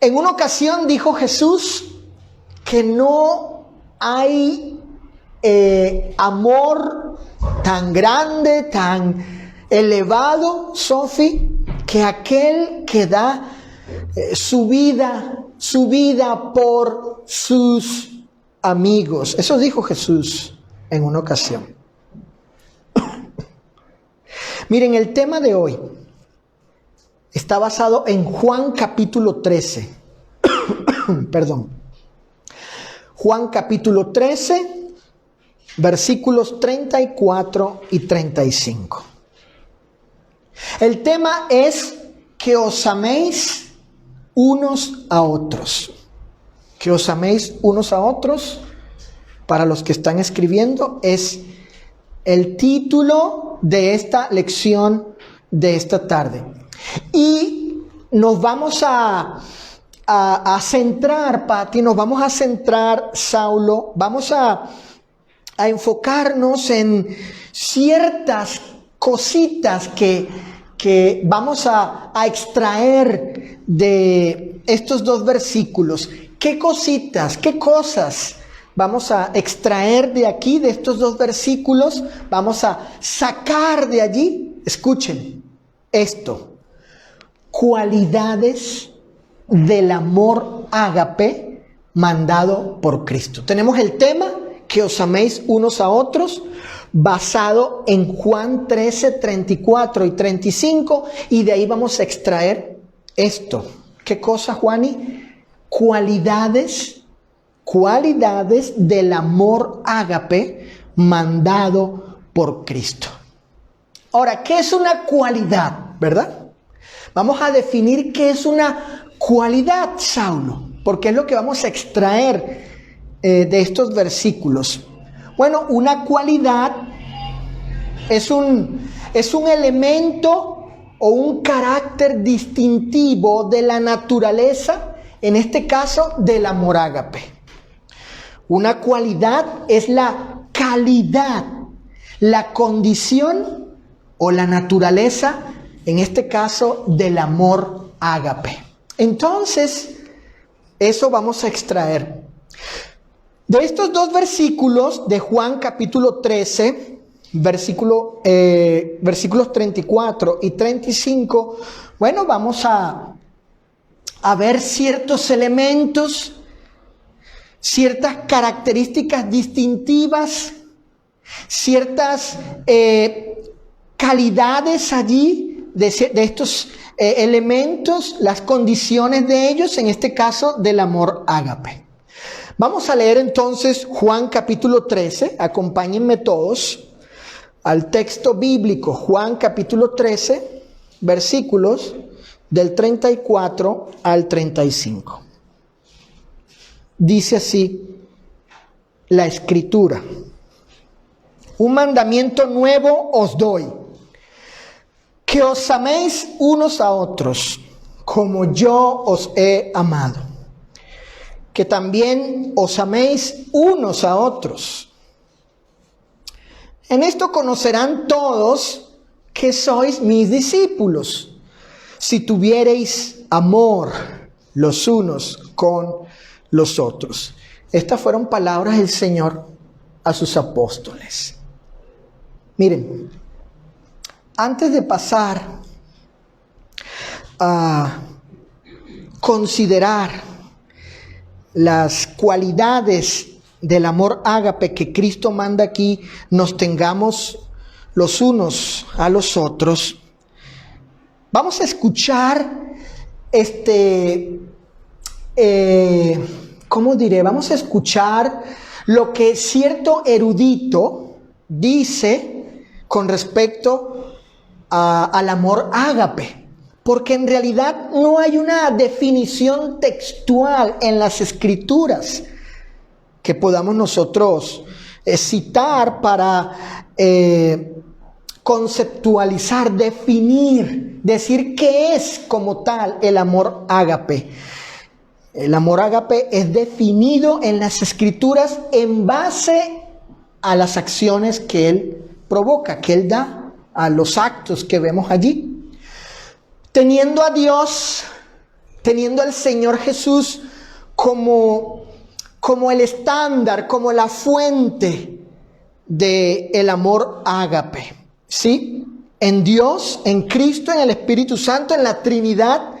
En una ocasión dijo Jesús que no hay amor tan grande, tan elevado, Sofi, que aquel que da su vida por sus amigos. Eso dijo Jesús en una ocasión. Miren, el tema de hoy está basado en Juan capítulo 13. Perdón. Juan capítulo 13, versículos 34 y 35. El tema es que os améis unos a otros. Que os améis unos a otros, para los que están escribiendo, es el título de esta lección de esta tarde. Y nos vamos a centrar, Pati, nos vamos a centrar, Saulo, vamos a enfocarnos en ciertas cositas que vamos a extraer de estos dos versículos. ¿Qué cositas, qué cosas vamos a extraer de aquí, de estos dos versículos? Vamos a sacar de allí, escuchen esto, cualidades del amor ágape mandado por Cristo. Tenemos el tema, que os améis unos a otros, basado en Juan 13, 34 y 35, y de ahí vamos a extraer esto. ¿Qué cosa, Juani? Cualidades del amor ágape mandado por Cristo. Ahora, ¿qué es una cualidad, verdad? Vamos a definir qué es una cualidad, Saulo, porque es lo que vamos a extraer de estos versículos. Bueno, una cualidad es un elemento o un carácter distintivo de la naturaleza, en este caso del amor ágape. Una cualidad es la calidad, la condición o la naturaleza, en este caso del amor ágape. Entonces, eso vamos a extraer. De estos dos versículos de Juan capítulo 13, versículos 34 y 35, bueno, vamos a ver ciertos elementos, ciertas características distintivas, ciertas calidades allí de estos elementos, las condiciones de ellos, en este caso del amor ágape. Vamos a leer entonces Juan capítulo 13, acompáñenme todos al texto bíblico, Juan capítulo 13, versículos del 34 al 35. Dice así la Escritura: un mandamiento nuevo os doy, que os améis unos a otros, como yo os he amado. Que también os améis unos a otros. En esto conocerán todos que sois mis discípulos, si tuviereis amor los unos con los otros. Estas fueron palabras del Señor a sus apóstoles. Miren, antes de pasar a considerar las cualidades del amor ágape que Cristo manda aquí, nos tengamos los unos a los otros, vamos a escuchar vamos a escuchar lo que cierto erudito dice con respecto al amor ágape. Porque en realidad no hay una definición textual en las Escrituras que podamos nosotros citar para conceptualizar, definir, decir qué es como tal el amor ágape. El amor ágape es definido en las Escrituras en base a las acciones que Él provoca, que Él da, a los actos que vemos allí. Teniendo a Dios teniendo al Señor Jesús como el estándar, como la fuente del amor ágape, ¿sí? En Dios, en Cristo, en el Espíritu Santo, en la Trinidad,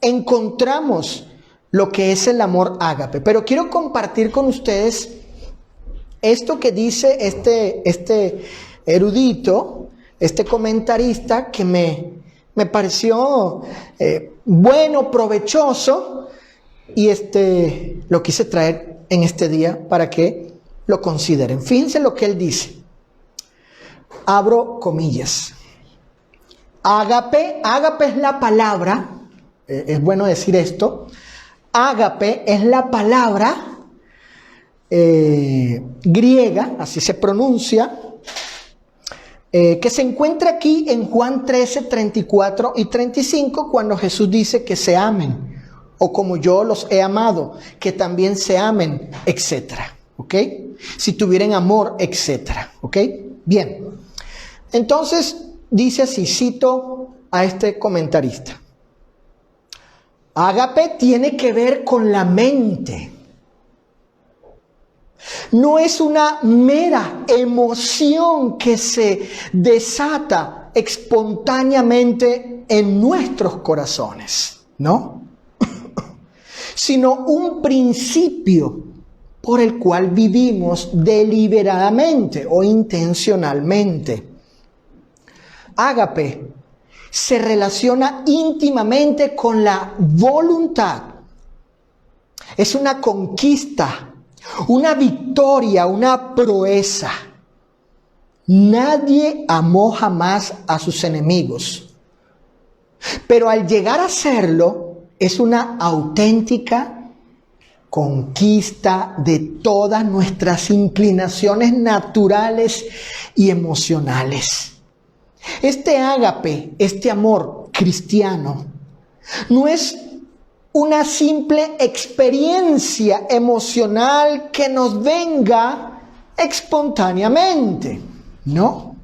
encontramos lo que es el amor ágape. Pero quiero compartir con ustedes esto que dice este erudito, este comentarista, que me pareció bueno, provechoso, y lo quise traer en este día para que lo consideren. Fíjense lo que él dice. Abro comillas. Ágape es la palabra, es bueno decir esto, ágape es la palabra griega, así se pronuncia, que se encuentra aquí en Juan 13, 34 y 35, cuando Jesús dice que se amen, o como yo los he amado, que también se amen, etcétera, ¿ok? Si tuvieran amor, etcétera, ¿ok? Bien, entonces dice así, cito a este comentarista. Ágape tiene que ver con la mente. No es una mera emoción que se desata espontáneamente en nuestros corazones, ¿no? Sino un principio por el cual vivimos deliberadamente o intencionalmente. Ágape se relaciona íntimamente con la voluntad. Es una conquista, una victoria, una proeza. Nadie amó jamás a sus enemigos, pero al llegar a serlo, es una auténtica conquista de todas nuestras inclinaciones naturales y emocionales. Este ágape, este amor cristiano, no es una simple experiencia emocional que nos venga espontáneamente, no.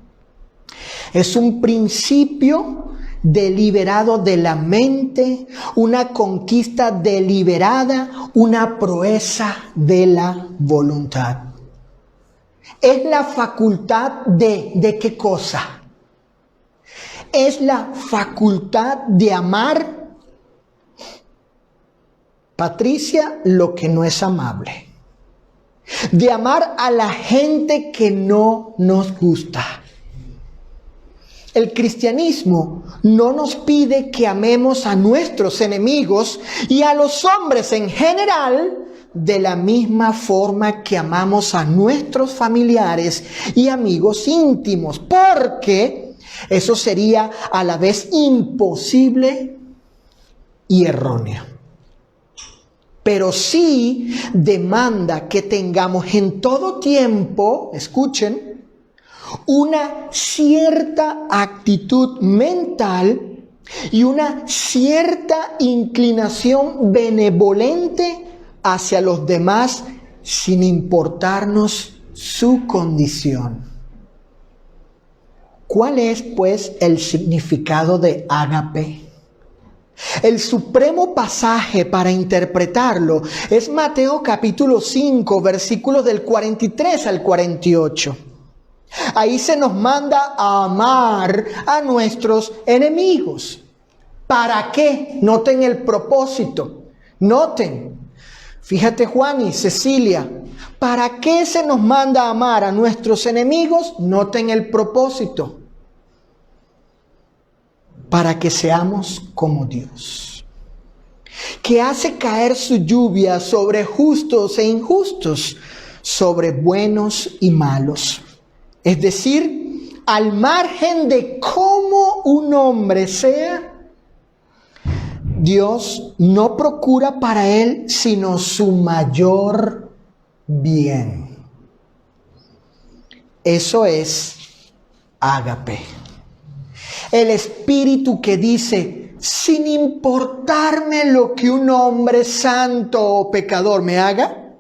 Es un principio deliberado de la mente, una conquista deliberada, una proeza de la voluntad. Es la facultad ¿de qué cosa? Es la facultad de amar, Patricia, lo que no es amable. De amar a la gente que no nos gusta. El cristianismo no nos pide que amemos a nuestros enemigos y a los hombres en general de la misma forma que amamos a nuestros familiares y amigos íntimos, porque eso sería a la vez imposible y erróneo. Pero sí demanda que tengamos en todo tiempo, escuchen, una cierta actitud mental y una cierta inclinación benevolente hacia los demás sin importarnos su condición. ¿Cuál es, pues, el significado de ágape? El supremo pasaje para interpretarlo es Mateo capítulo 5, versículos del 43 al 48. Ahí se nos manda a amar a nuestros enemigos. ¿Para qué? Noten el propósito. Noten. Fíjate, Juan y Cecilia. ¿Para qué se nos manda a amar a nuestros enemigos? Noten el propósito. Para que seamos como Dios, que hace caer su lluvia sobre justos e injustos, sobre buenos y malos. Es decir, al margen de cómo un hombre sea, Dios no procura para él sino su mayor bien. Eso es ágape. El espíritu que dice, sin importarme lo que un hombre santo o pecador me haga,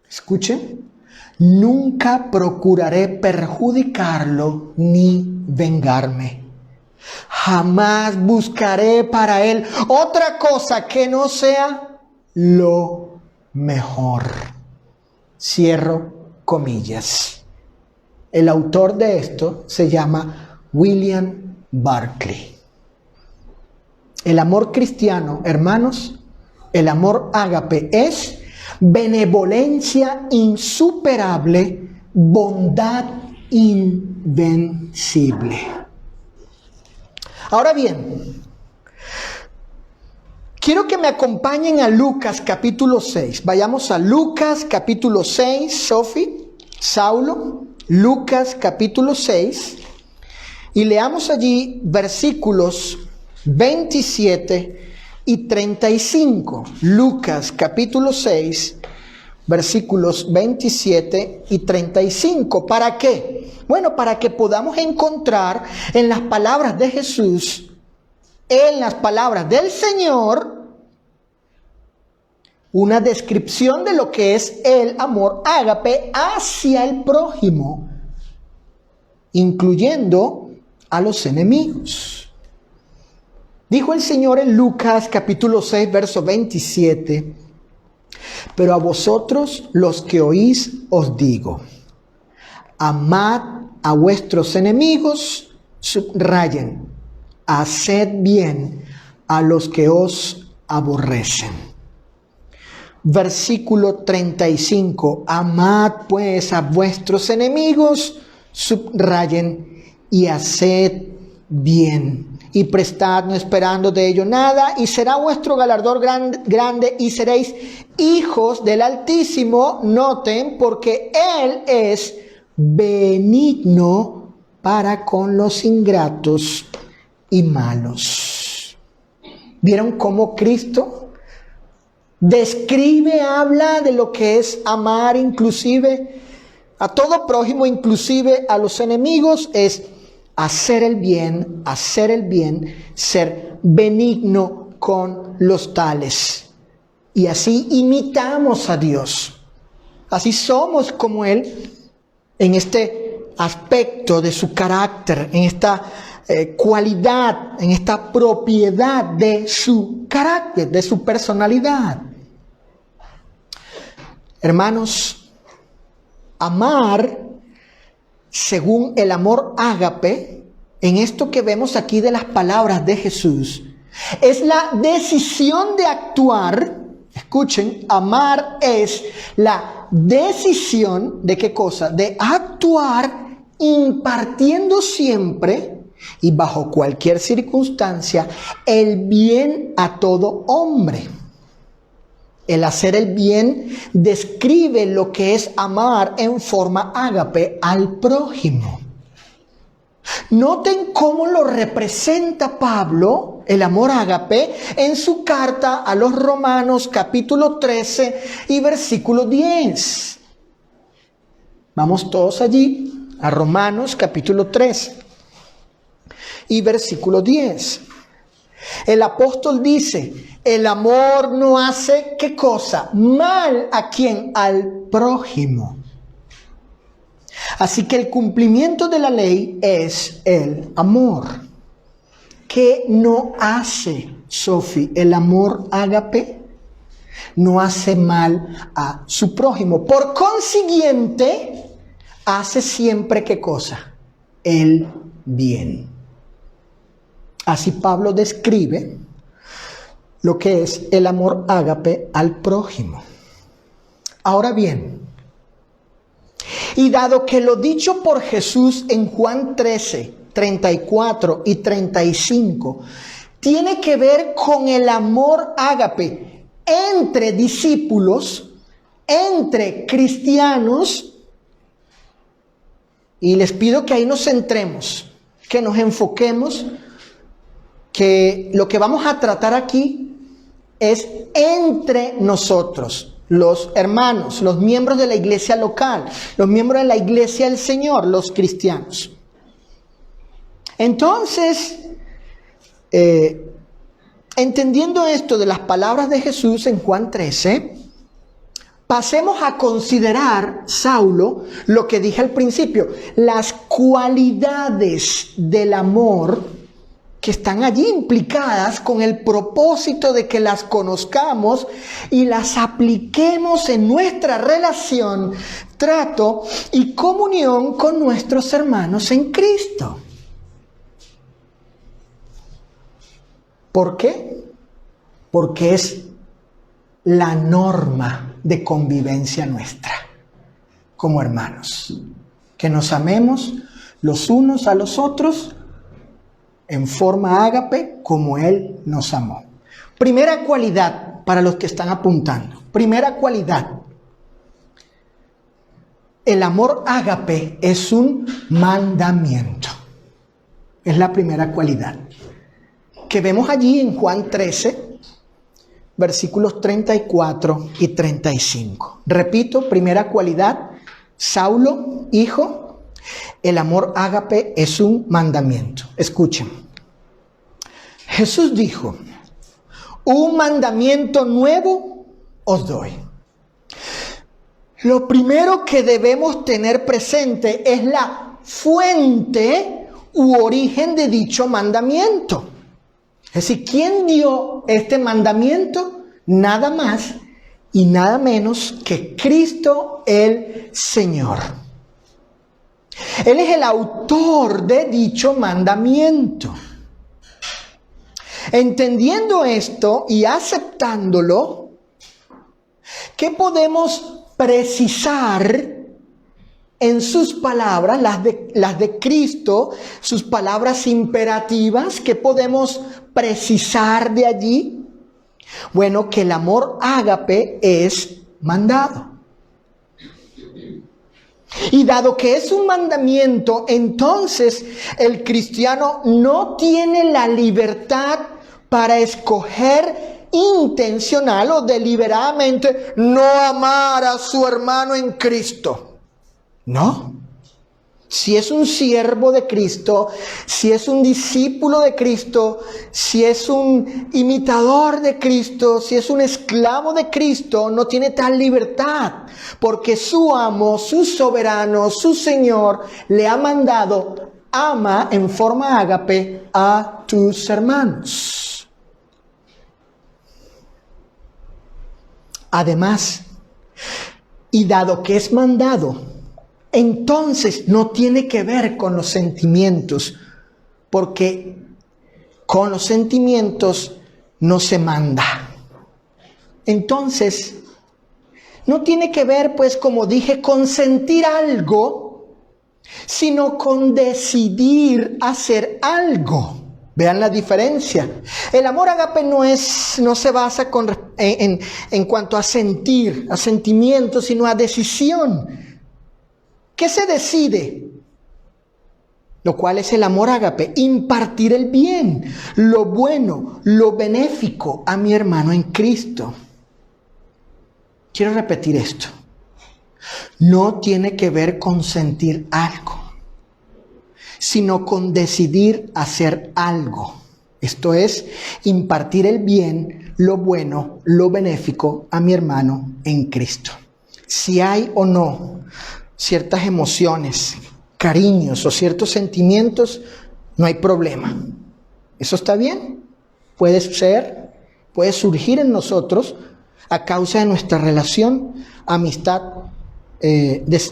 escuchen, nunca procuraré perjudicarlo ni vengarme. Jamás buscaré para él otra cosa que no sea lo mejor. Cierro comillas. El autor de esto se llama William Barclay. El amor cristiano, hermanos, el amor ágape es benevolencia insuperable, bondad invencible. Ahora bien, quiero que me acompañen a Lucas capítulo 6. Vayamos a Lucas capítulo 6, Sofi, Saulo, Lucas capítulo 6, y leamos allí versículos 27 y 35. Lucas capítulo 6, versículos 27 y 35. ¿Para qué? Bueno, para que podamos encontrar en las palabras de Jesús, en las palabras del Señor, una descripción de lo que es el amor ágape hacia el prójimo, incluyendo a los enemigos. Dijo el Señor en Lucas capítulo 6, verso 27, pero a vosotros los que oís os digo, amad a vuestros enemigos, subrayen, haced bien a los que os aborrecen. Versículo 35, amad pues a vuestros enemigos, subrayen, y haced bien. Y prestad no esperando de ello nada, y será vuestro galardón grande, y seréis hijos del Altísimo. Noten, porque Él es benigno para con los ingratos y malos. ¿Vieron cómo Cristo describe, habla de lo que es amar inclusive a todo prójimo, inclusive a los enemigos? Es hacer el bien, ser benigno con los tales. Y así imitamos a Dios. Así somos como Él en este aspecto de su carácter, en esta cualidad, en esta propiedad de su carácter, de su personalidad. Hermanos, amar según el amor ágape, en esto que vemos aquí de las palabras de Jesús, es la decisión de actuar. Escuchen, amar es la decisión de ¿qué cosa? De actuar impartiendo siempre y bajo cualquier circunstancia el bien a todo hombre. El hacer el bien describe lo que es amar en forma ágape al prójimo. Noten cómo lo representa Pablo, el amor ágape, en su carta a los Romanos capítulo 13 y versículo 10. Vamos todos allí a Romanos capítulo 13 y versículo 10. El apóstol dice, el amor no hace ¿qué cosa? Mal a quién? Al prójimo. Así que el cumplimiento de la ley es el amor. ¿Qué no hace, Sofi, el amor ágape? No hace mal a su prójimo. Por consiguiente, hace siempre ¿qué cosa? El bien. Así Pablo describe lo que es el amor ágape al prójimo. Ahora bien, y dado que lo dicho por Jesús en Juan 13, 34 y 35 tiene que ver con el amor ágape entre discípulos, entre cristianos, y les pido que ahí nos centremos, que nos enfoquemos, que lo que vamos a tratar aquí es entre nosotros, los hermanos, los miembros de la iglesia local, los miembros de la iglesia del Señor, los cristianos. Entonces, entendiendo esto de las palabras de Jesús en Juan 13, pasemos a considerar, Saulo, lo que dije al principio, las cualidades del amor que están allí implicadas con el propósito de que las conozcamos y las apliquemos en nuestra relación, trato y comunión con nuestros hermanos en Cristo. ¿Por qué? Porque es la norma de convivencia nuestra como hermanos. Que nos amemos los unos a los otros en forma ágape como Él nos amó. Primera cualidad para los que están apuntando. Primera cualidad. El amor ágape es un mandamiento. Es la primera cualidad. Que vemos allí en Juan 13, versículos 34 y 35. Repito, primera cualidad. Saulo, hijo, el amor ágape es un mandamiento. Escuchen. Jesús dijo, un mandamiento nuevo os doy. Lo primero que debemos tener presente es la fuente u origen de dicho mandamiento. Es decir, ¿quién dio este mandamiento? Nada más y nada menos que Cristo el Señor. Él es el autor de dicho mandamiento. Entendiendo esto y aceptándolo, ¿qué podemos precisar en sus palabras, las de Cristo, sus palabras imperativas? ¿Qué podemos precisar de allí? Bueno, que el amor ágape es mandado. Y dado que es un mandamiento, entonces el cristiano no tiene la libertad para escoger intencional o deliberadamente no amar a su hermano en Cristo. No. Si es un siervo de Cristo, si es un discípulo de Cristo, si es un imitador de Cristo, si es un esclavo de Cristo, no tiene tal libertad, porque su amo, su soberano, su Señor le ha mandado: ama en forma ágape a tus hermanos. Además, y dado que es mandado, entonces no tiene que ver con los sentimientos, porque con los sentimientos no se manda. Entonces, no tiene que ver, pues, como dije, con sentir algo, sino con decidir hacer algo. Vean la diferencia. El amor ágape no se basa en cuanto a sentir, a sentimientos, sino a decisión. ¿Qué se decide? Lo cual es el amor ágape: impartir el bien, lo bueno, lo benéfico a mi hermano en Cristo. Quiero repetir esto. No tiene que ver con sentir algo, sino con decidir hacer algo. Esto es, impartir el bien, lo bueno, lo benéfico a mi hermano en Cristo. Si hay o no ciertas emociones, cariños o ciertos sentimientos, no hay problema. ¿Eso está bien? Puede surgir en nosotros a causa de nuestra relación, amistad,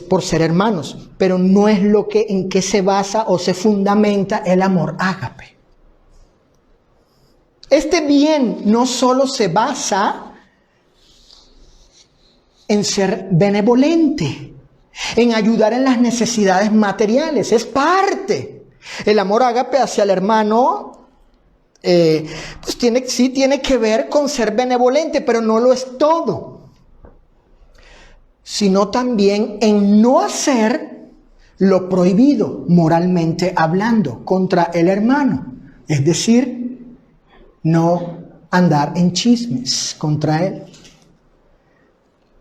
por ser hermanos, pero no es en qué se basa o se fundamenta el amor ágape. Este bien no solo se basa en ser benevolente, en ayudar en las necesidades materiales, es parte. El amor ágape hacia el hermano pues tiene que ver con ser benevolente, pero no lo es todo, sino también en no hacer lo prohibido moralmente hablando contra el hermano, es decir, no andar en chismes contra él,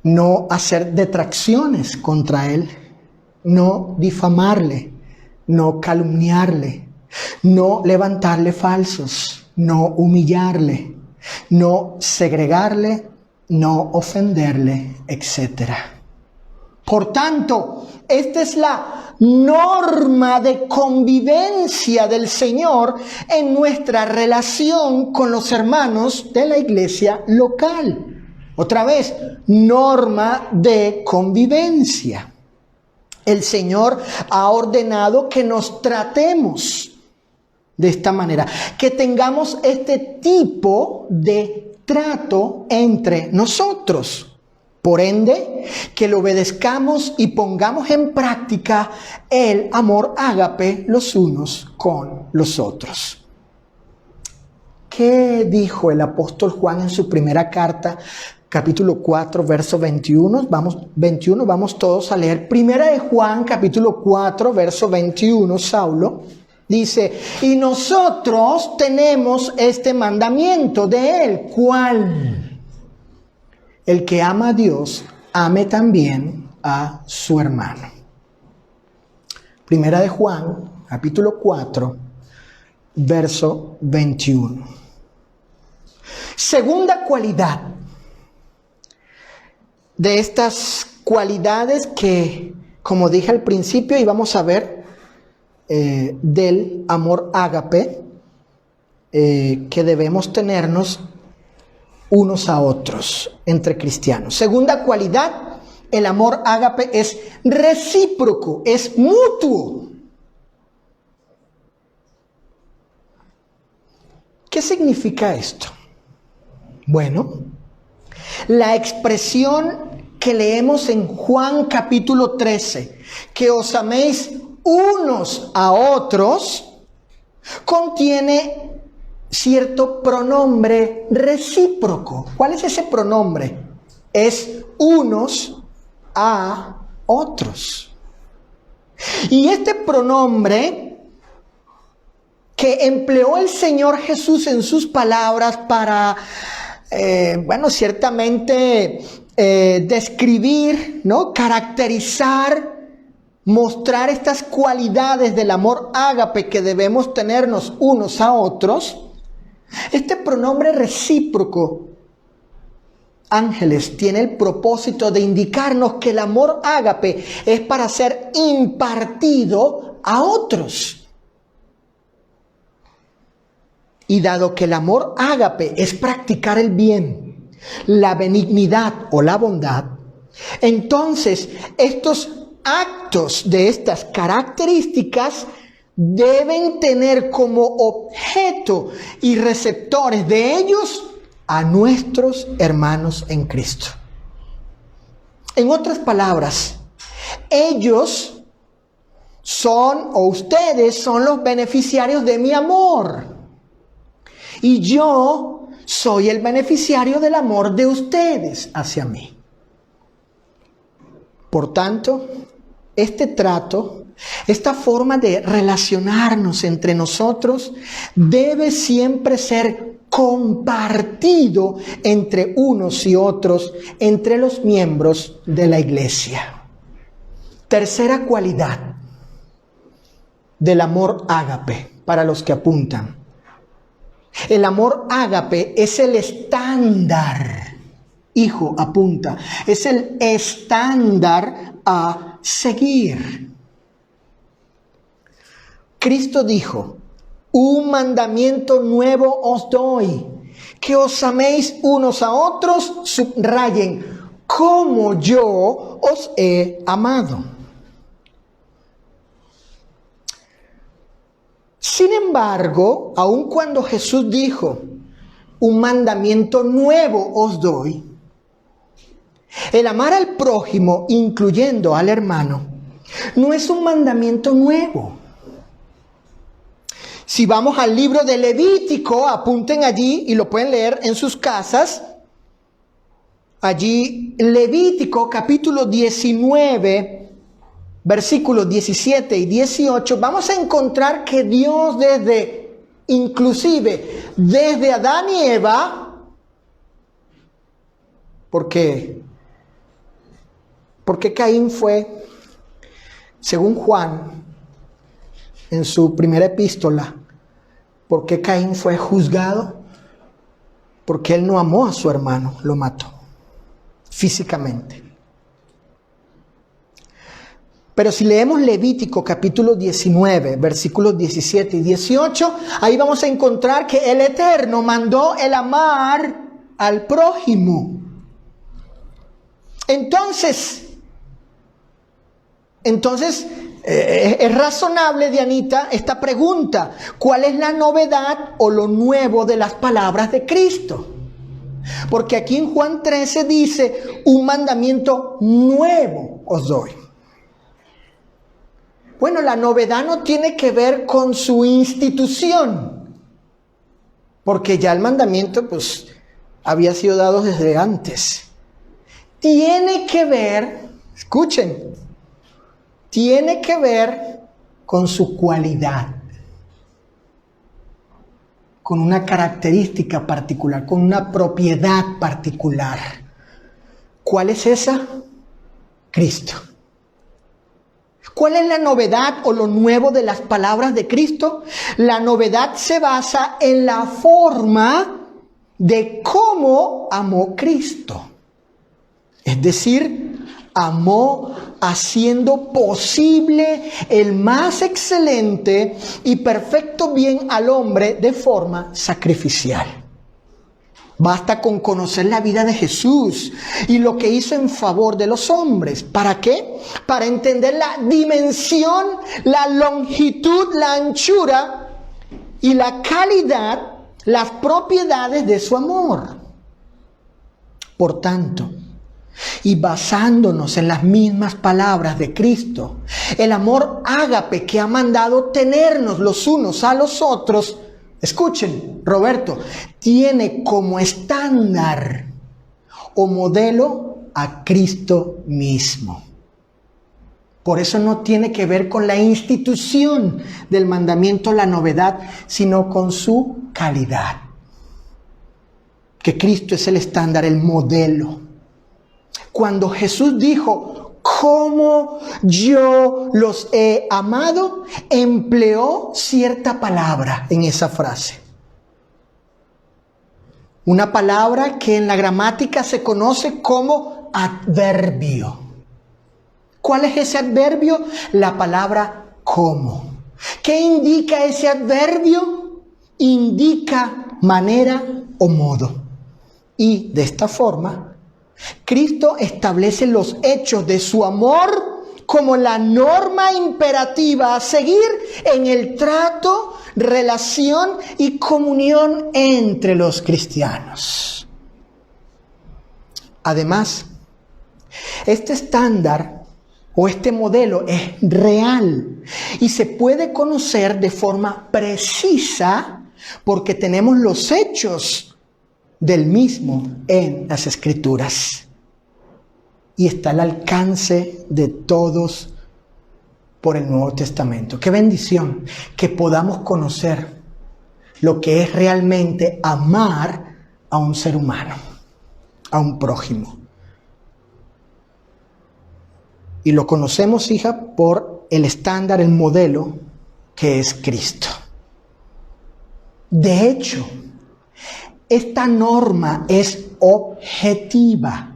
no hacer detracciones contra él, no difamarle, no calumniarle, no levantarle falsos, no humillarle, no segregarle, no ofenderle, etc. Por tanto, esta es la norma de convivencia del Señor en nuestra relación con los hermanos de la iglesia local. Otra vez, norma de convivencia. El Señor ha ordenado que nos tratemos de esta manera, que tengamos este tipo de trato entre nosotros. Por ende, que lo obedezcamos y pongamos en práctica el amor ágape los unos con los otros. ¿Qué dijo el apóstol Juan en su primera carta, capítulo 4, verso 21? Vamos todos a leer. Primera de Juan, capítulo 4, verso 21, Saulo. Dice, y nosotros tenemos este mandamiento de él. ¿Cuál? El que ama a Dios, ame también a su hermano. Primera de Juan, capítulo 4, verso 21. Segunda cualidad de estas cualidades que, como dije al principio, íbamos a ver del amor ágape que debemos tenernos unos a otros entre cristianos. Segunda cualidad, el amor ágape es recíproco, es mutuo. ¿Qué significa esto? Bueno, la expresión que leemos en Juan capítulo 13, que os améis unos a otros, contiene cierto pronombre recíproco. ¿Cuál es ese pronombre? Es unos a otros. Y este pronombre que empleó el Señor Jesús en sus palabras para, ciertamente describir, ¿no? Caracterizar, mostrar estas cualidades del amor ágape que debemos tenernos unos a otros. Este pronombre recíproco, ángeles, tiene el propósito de indicarnos que el amor ágape es para ser impartido a otros. Y dado que el amor ágape es practicar el bien, la benignidad o la bondad, entonces estos actos de estas características deben tener como objeto y receptores de ellos a nuestros hermanos en Cristo. En otras palabras, ellos son, o ustedes son los beneficiarios de mi amor. Y yo soy el beneficiario del amor de ustedes hacia mí. Por tanto, este trato, esta forma de relacionarnos entre nosotros debe siempre ser compartido entre unos y otros, entre los miembros de la iglesia. Tercera cualidad del amor ágape para los que apuntan. El amor ágape es el estándar, hijo, apunta, es el estándar a seguir. Cristo dijo, un mandamiento nuevo os doy, que os améis unos a otros, subrayen, como yo os he amado. Sin embargo, aun cuando Jesús dijo, un mandamiento nuevo os doy, el amar al prójimo, incluyendo al hermano, no es un mandamiento nuevo. Si vamos al libro de Levítico, apunten allí y lo pueden leer en sus casas. Allí, Levítico capítulo 19, versículos 17 y 18, vamos a encontrar que Dios inclusive desde Adán y Eva, porque Caín fue, según Juan, en su primera epístola, ¿por qué Caín fue juzgado? Porque él no amó a su hermano, lo mató físicamente. Pero si leemos Levítico capítulo 19, versículos 17 y 18, ahí vamos a encontrar que el Eterno mandó el amar al prójimo. Entonces, es razonable, Dianita, esta pregunta: ¿cuál es la novedad o lo nuevo de las palabras de Cristo? Porque aquí en Juan 13 dice: un mandamiento nuevo os doy. Bueno, la novedad no tiene que ver con su institución, porque ya el mandamiento pues había sido dado desde antes. Tiene que ver, escuchen, tiene que ver con su cualidad, con una característica particular, con una propiedad particular. ¿Cuál es esa? Cristo. ¿Cuál es la novedad o lo nuevo de las palabras de Cristo? La novedad se basa en la forma de cómo amó Cristo. Es decir, amó haciendo posible el más excelente y perfecto bien al hombre de forma sacrificial. Basta con conocer la vida de Jesús y lo que hizo en favor de los hombres. ¿Para qué? Para entender la dimensión, la longitud, la anchura y la calidad, las propiedades de su amor. Por tanto, y basándonos en las mismas palabras de Cristo, el amor ágape que ha mandado tenernos los unos a los otros, escuchen, Roberto, tiene como estándar o modelo a Cristo mismo. Por eso no tiene que ver con la institución del mandamiento, la novedad, sino con su calidad. Que Cristo es el estándar, el modelo. Cuando Jesús dijo: ¿cómo yo los he amado?, empleó cierta palabra en esa frase. Una palabra que en la gramática se conoce como adverbio. ¿Cuál es ese adverbio? La palabra cómo. ¿Qué indica ese adverbio? Indica manera o modo. Y de esta forma, Cristo establece los hechos de su amor como la norma imperativa a seguir en el trato, relación y comunión entre los cristianos. Además, este estándar o este modelo es real y se puede conocer de forma precisa porque tenemos los hechos del mismo en las Escrituras. Y está al alcance de todos por el Nuevo Testamento. ¡Qué bendición que podamos conocer lo que es realmente amar a un ser humano, a un prójimo! Y lo conocemos, hija, por el estándar, el modelo que es Cristo. De hecho, esta norma es objetiva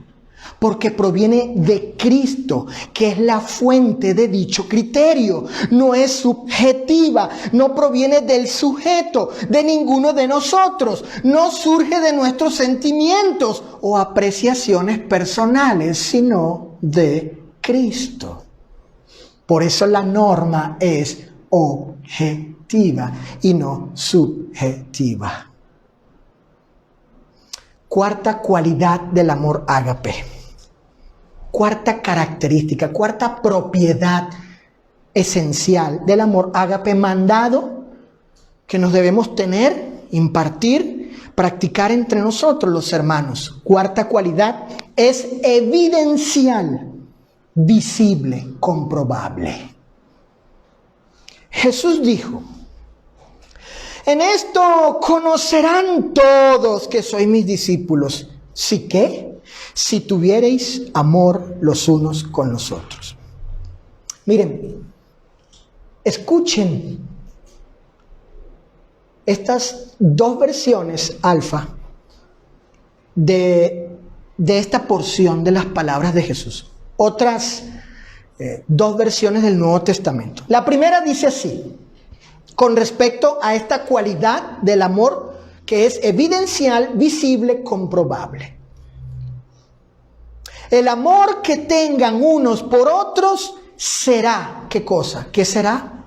porque proviene de Cristo, que es la fuente de dicho criterio. No es subjetiva, no proviene del sujeto, de ninguno de nosotros. No surge de nuestros sentimientos o apreciaciones personales, sino de Cristo. Por eso la norma es objetiva y no subjetiva. Cuarta cualidad del amor ágape. Cuarta característica, cuarta propiedad esencial del amor ágape mandado que nos debemos tener, impartir, practicar entre nosotros los hermanos. Cuarta cualidad es evidencial, visible, comprobable. Jesús dijo: en esto conocerán todos que sois mis discípulos. ¿Sí qué? Si tuviereis amor los unos con los otros. Miren, escuchen estas dos versiones alfa de esta porción de las palabras de Jesús. Otras dos versiones del Nuevo Testamento. La primera dice así, con respecto a esta cualidad del amor que es evidencial, visible, comprobable. El amor que tengan unos por otros será, ¿qué cosa? ¿Qué será?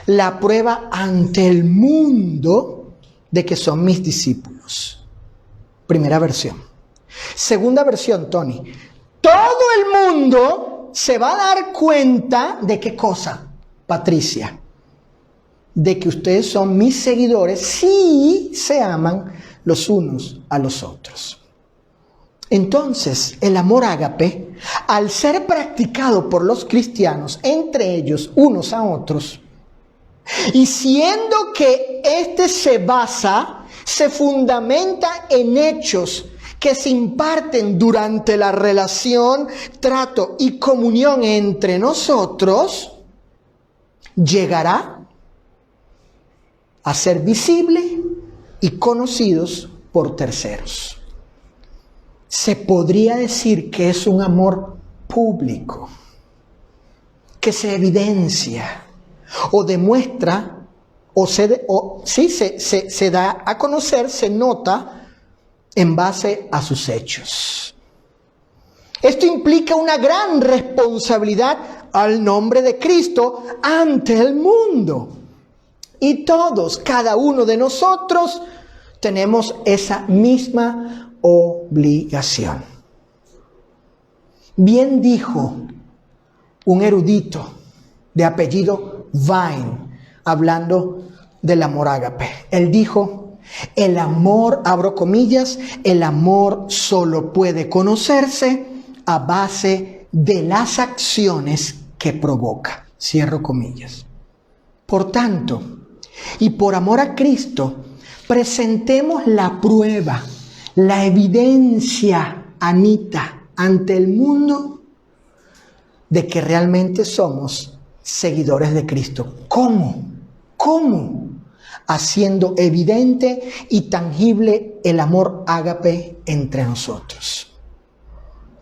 La prueba ante el mundo de que son mis discípulos. Primera versión. Segunda versión, Tony. Todo el mundo se va a dar cuenta de qué cosa, Patricia. De que ustedes son mis seguidores si se aman los unos a los otros. Entonces, el amor ágape, al ser practicado por los cristianos, entre ellos, unos a otros, y siendo que este se fundamenta en hechos que se imparten durante la relación, trato y comunión entre nosotros, llegará a ser visible y conocidos por terceros. Se podría decir que es un amor público, que se evidencia o demuestra, se da a conocer, se nota en base a sus hechos. Esto implica una gran responsabilidad al nombre de Cristo ante el mundo. Y todos, cada uno de nosotros, tenemos esa misma obligación. Bien dijo un erudito de apellido Vine, hablando del amor ágape. Él dijo, el amor, abro comillas, el amor solo puede conocerse a base de las acciones que provoca. Cierro comillas. Por tanto, y por amor a Cristo, presentemos la prueba, la evidencia, Anita, ante el mundo de que realmente somos seguidores de Cristo. ¿Cómo? ¿Cómo? Haciendo evidente y tangible el amor ágape entre nosotros.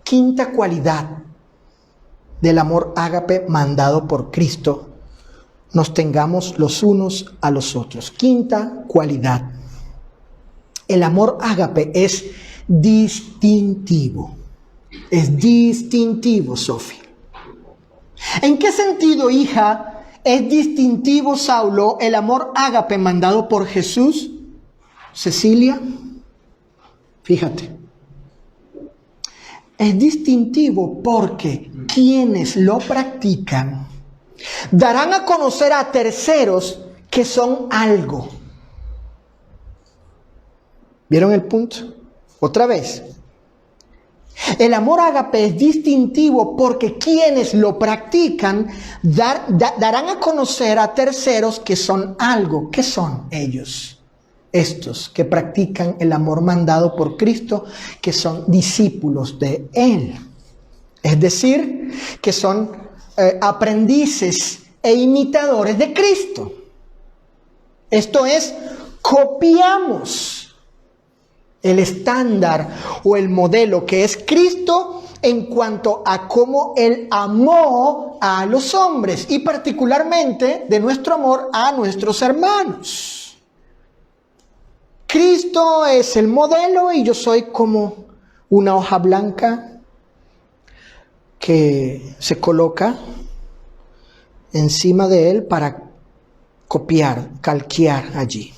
Quinta cualidad del amor ágape mandado por Cristo: nos tengamos los unos a los otros. Quinta cualidad. El amor ágape es distintivo. Es distintivo, Sofía. ¿En qué sentido, hija, es distintivo, Saulo, el amor ágape mandado por Jesús? Cecilia, fíjate. Es distintivo porque quienes lo practican darán a conocer a terceros que son algo. ¿Vieron el punto? Otra vez. El amor ágape es distintivo porque quienes lo practican darán a conocer a terceros que son algo. ¿Qué son ellos? Estos que practican el amor mandado por Cristo, que son discípulos de Él. Es decir, que son aprendices e imitadores de Cristo. Esto es, copiamos el estándar o el modelo que es Cristo en cuanto a cómo Él amó a los hombres y particularmente de nuestro amor a nuestros hermanos. Cristo es el modelo y yo soy como una hoja blanca que se coloca encima de Él para copiar, calquear allí.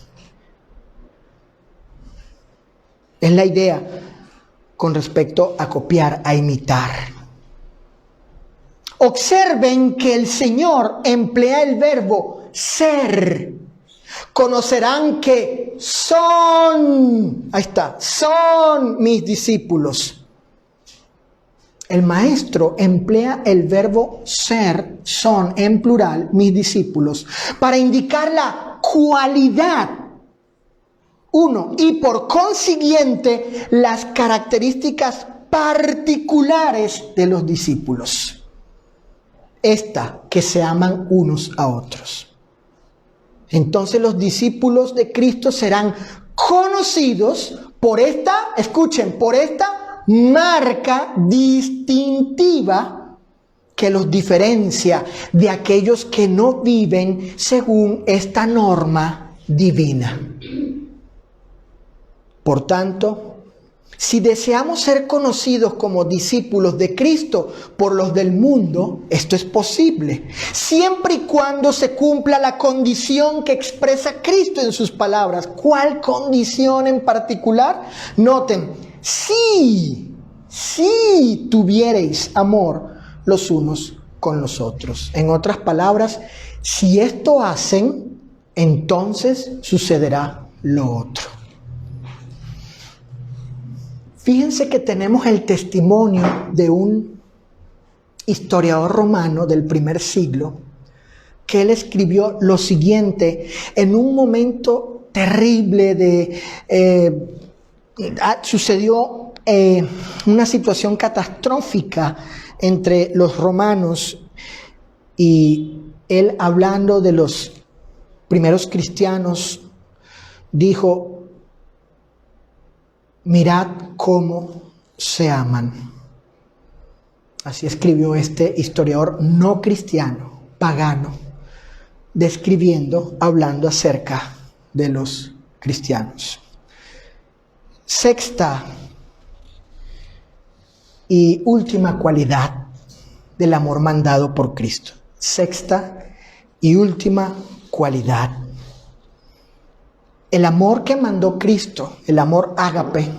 Es la idea con respecto a copiar, a imitar. Observen que el Señor emplea el verbo ser. Conocerán que son, ahí está, son mis discípulos. El maestro emplea el verbo ser, son, en plural, mis discípulos, para indicar la cualidad. Uno, y por consiguiente, las características particulares de los discípulos. Esta, que se aman unos a otros. Entonces los discípulos de Cristo serán conocidos por esta, escuchen, por esta marca distintiva que los diferencia de aquellos que no viven según esta norma divina. Por tanto, si deseamos ser conocidos como discípulos de Cristo por los del mundo, esto es posible, siempre y cuando se cumpla la condición que expresa Cristo en sus palabras. ¿Cuál condición en particular? Noten, si tuviereis amor los unos con los otros. En otras palabras, si esto hacen, entonces sucederá lo otro. Fíjense que tenemos el testimonio de un historiador romano del primer siglo, que él escribió lo siguiente en un momento terrible sucedió una situación catastrófica entre los romanos, y él, hablando de los primeros cristianos, dijo: mirad cómo se aman. Así escribió este historiador no cristiano, pagano, hablando acerca de los cristianos. Sexta y última cualidad del amor mandado por Cristo. Sexta y última cualidad. El amor que mandó Cristo, el amor ágape,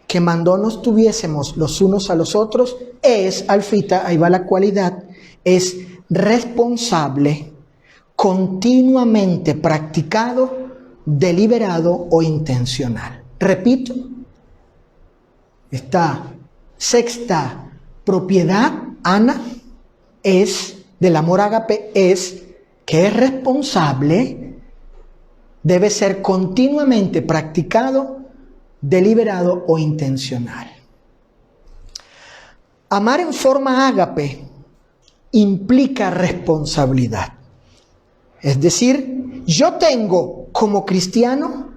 que mandó nos tuviésemos los unos a los otros, es, alfita, ahí va la cualidad, es responsable, continuamente practicado, deliberado o intencional. Repito, esta sexta propiedad, Ana, es del amor ágape, es que es responsable, debe ser continuamente practicado, deliberado o intencional. Amar en forma ágape implica responsabilidad. Es decir, yo tengo como cristiano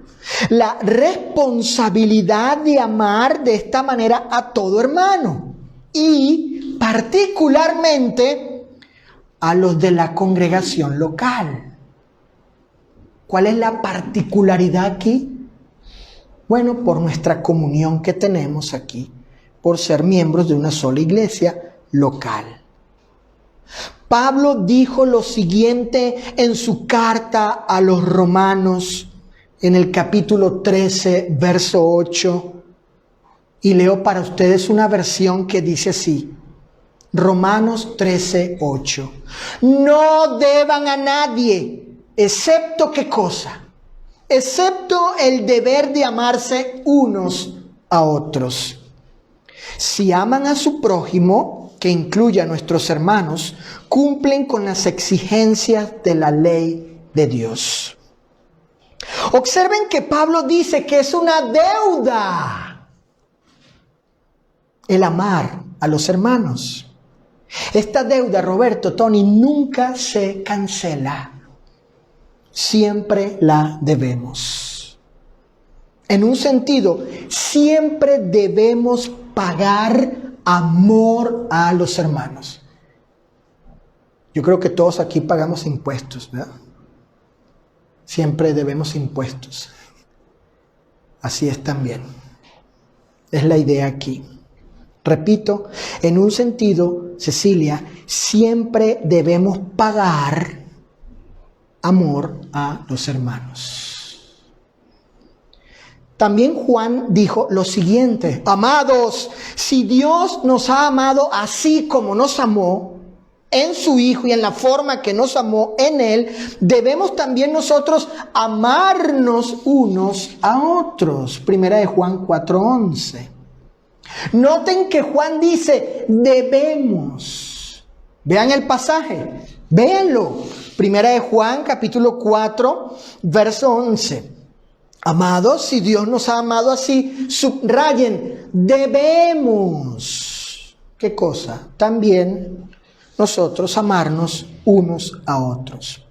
la responsabilidad de amar de esta manera a todo hermano, y particularmente a los de la congregación local. ¿Cuál es la particularidad aquí? Bueno, por nuestra comunión que tenemos aquí, por ser miembros de una sola iglesia local. Pablo dijo lo siguiente en su carta a los romanos, en el capítulo 13, verso 8, y leo para ustedes una versión que dice así, Romanos 13, 8. No deban a nadie, excepto ¿qué cosa? Excepto el deber de amarse unos a otros. Si aman a su prójimo, que incluye a nuestros hermanos, cumplen con las exigencias de la ley de Dios. Observen que Pablo dice que es una deuda el amar a los hermanos. Esta deuda, Roberto, Tony, nunca se cancela. Siempre la debemos. En un sentido, siempre debemos pagar amor a los hermanos. Yo creo que todos aquí pagamos impuestos, ¿verdad? Siempre debemos impuestos. Así es también. Es la idea aquí. Repito, en un sentido, Cecilia, siempre debemos pagar amor a los hermanos. También Juan dijo lo siguiente: amados, si Dios nos ha amado así como nos amó en su Hijo y en la forma que nos amó en Él, debemos también nosotros amarnos unos a otros. Primera de Juan 4:11. Noten que Juan dice debemos. Vean el pasaje, véanlo. Primera de Juan, capítulo 4, verso 11. Amados, si Dios nos ha amado así, subrayen, debemos. ¿Qué cosa? También nosotros amarnos unos a otros.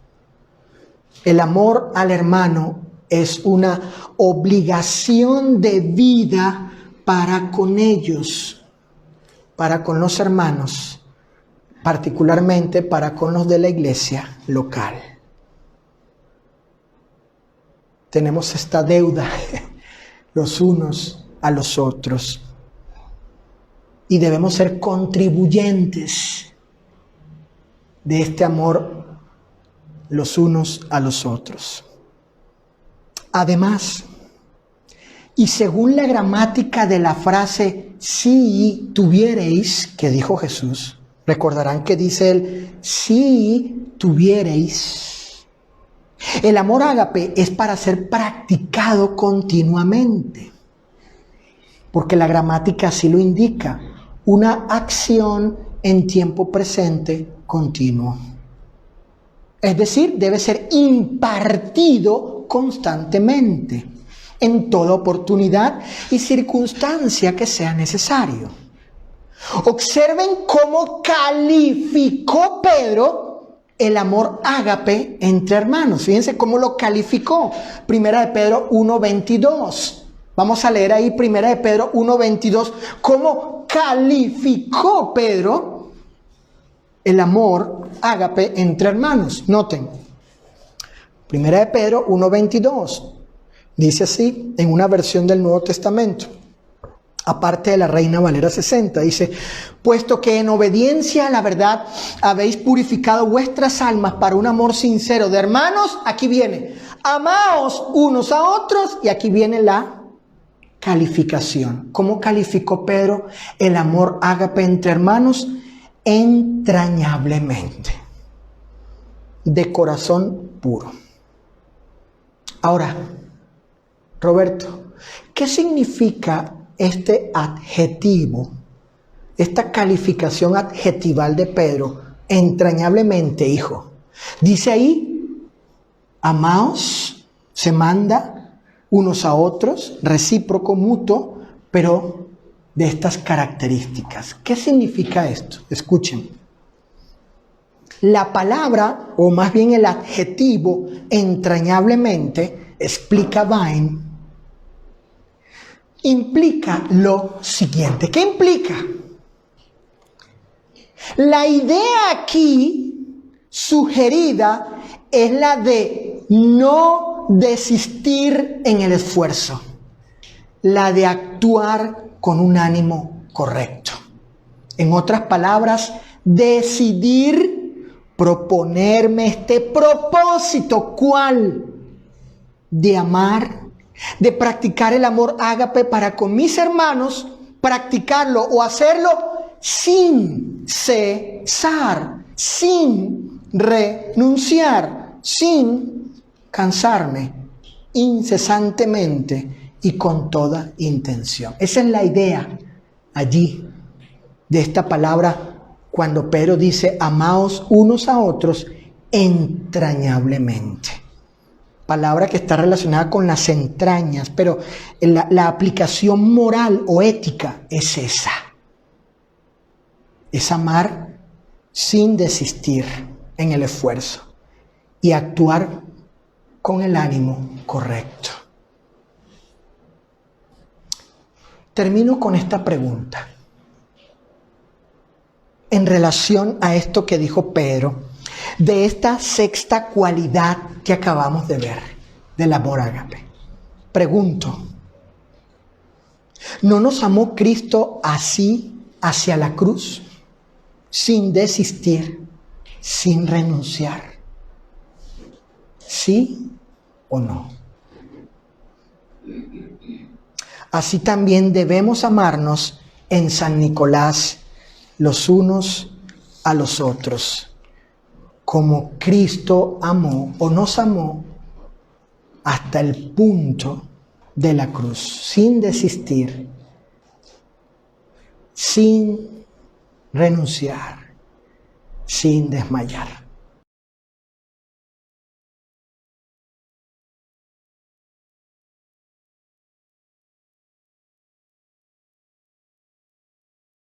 El amor al hermano es una obligación de vida para con ellos, para con los hermanos particularmente para con los de la iglesia local. Tenemos esta deuda los unos a los otros y debemos ser contribuyentes de este amor los unos a los otros. Además, y según la gramática de la frase si tuviereis, que dijo Jesús, recordarán que dice él, si tuviereis. El amor ágape es para ser practicado continuamente, porque la gramática así lo indica, una acción en tiempo presente continuo. Es decir, debe ser impartido constantemente, en toda oportunidad y circunstancia que sea necesario. Observen cómo calificó Pedro el amor ágape entre hermanos. Fíjense cómo lo calificó. Primera de Pedro 1:22. Vamos a leer ahí Primera de Pedro 1:22. Cómo calificó Pedro el amor ágape entre hermanos. Noten. Primera de Pedro 1:22. Dice así en una versión del Nuevo Testamento. Aparte de la Reina Valera 60, dice, puesto que en obediencia a la verdad habéis purificado vuestras almas para un amor sincero de hermanos, aquí viene, amaos unos a otros, y aquí viene la calificación. ¿Cómo calificó Pedro el amor ágape entre hermanos? Entrañablemente, de corazón puro. Ahora, Roberto, ¿qué significa este adjetivo, esta calificación adjetival de Pedro, entrañablemente, hijo? Dice ahí, amaos, se manda unos a otros, recíproco, mutuo, pero de estas características. ¿Qué significa esto? Escuchen. La palabra, o más bien el adjetivo, entrañablemente, explica Vine, implica lo siguiente. ¿Qué implica? La idea aquí sugerida es la de no desistir en el esfuerzo, la de actuar con un ánimo correcto. En otras palabras, decidir proponerme este propósito, ¿cuál? De amar, de practicar el amor ágape para con mis hermanos, practicarlo o hacerlo sin cesar, sin renunciar, sin cansarme, incesantemente y con toda intención. Esa es la idea allí de esta palabra cuando Pedro dice amaos unos a otros entrañablemente. Palabra que está relacionada con las entrañas, pero la aplicación moral o ética es esa. Es amar sin desistir en el esfuerzo y actuar con el ánimo correcto. Termino con esta pregunta. En relación a esto que dijo Pedro, de esta sexta cualidad que acabamos de ver, del amor ágape. Pregunto, ¿no nos amó Cristo así hacia la cruz? Sin desistir, sin renunciar. ¿Sí o no? Así también debemos amarnos en San Nicolás los unos a los otros, como Cristo amó o nos amó hasta el punto de la cruz, sin desistir, sin renunciar, sin desmayar.